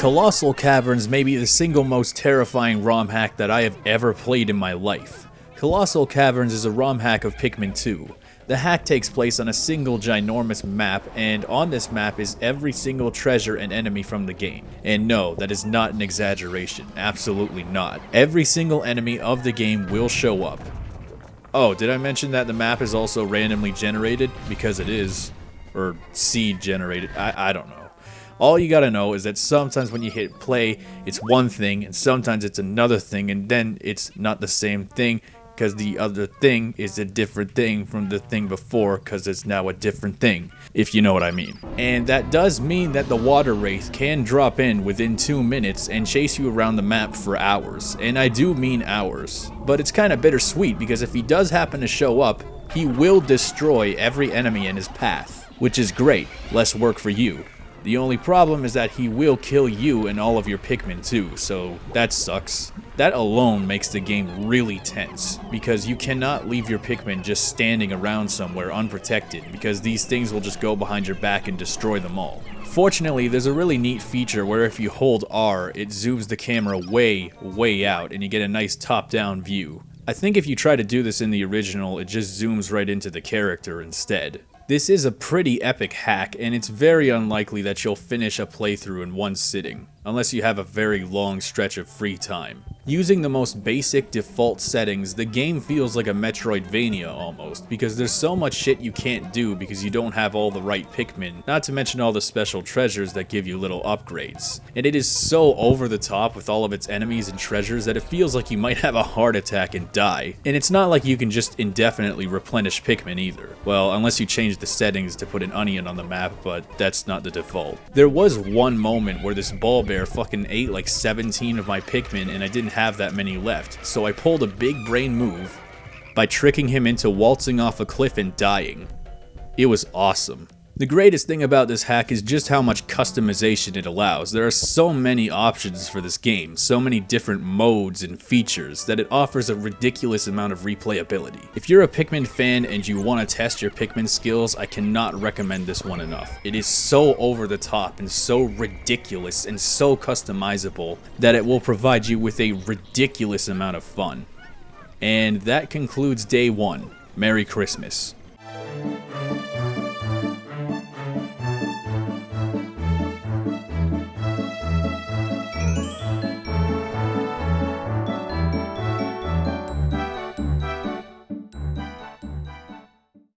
Colossal Caverns may be the single most terrifying ROM hack that I have ever played in my life. Colossal Caverns is a ROM hack of Pikmin 2. The hack takes place on a single ginormous map, and on this map is every single treasure and enemy from the game. And no, that is not an exaggeration, absolutely not. Every single enemy of the game will show up. Oh, did I mention that the map is also randomly generated? Because it is. Or seed generated, I don't know. All you gotta know is that sometimes when you hit play, it's one thing, and sometimes it's another thing, and then it's not the same thing, because the other thing is a different thing from the thing before, because it's now a different thing, if you know what I mean. And that does mean that the water wraith can drop in within 2 minutes and chase you around the map for hours, and I do mean hours. But it's kinda bittersweet, because if he does happen to show up, he will destroy every enemy in his path, which is great, less work for you. The only problem is that he will kill you and all of your Pikmin too, so that sucks. That alone makes the game really tense, because you cannot leave your Pikmin just standing around somewhere unprotected, because these things will just go behind your back and destroy them all. Fortunately, there's a really neat feature where if you hold R, it zooms the camera way out, and you get a nice top-down view. I think if you try to do this in the original, it just zooms right into the character instead. This is a pretty epic hack, and it's very unlikely that you'll finish a playthrough in one sitting, unless you have a very long stretch of free time. Using the most basic default settings, the game feels like a Metroidvania almost, because there's so much shit you can't do because you don't have all the right Pikmin, not to mention all the special treasures that give you little upgrades. And it is so over the top with all of its enemies and treasures that it feels like you might have a heart attack and die. And it's not like you can just indefinitely replenish Pikmin either. Well, unless you change the settings to put an onion on the map, but that's not the default. There was one moment where this ball bear fucking ate like 17 of my Pikmin and I didn't have that many left, so I pulled a big brain move by tricking him into waltzing off a cliff and dying. It was awesome. The greatest thing about this hack is just how much customization it allows. There are so many options for this game, so many different modes and features, that it offers a ridiculous amount of replayability. If you're a Pikmin fan and you want to test your Pikmin skills, I cannot recommend this one enough. It is so over the top and so ridiculous and so customizable that it will provide you with a ridiculous amount of fun. And that concludes day 1. Merry Christmas.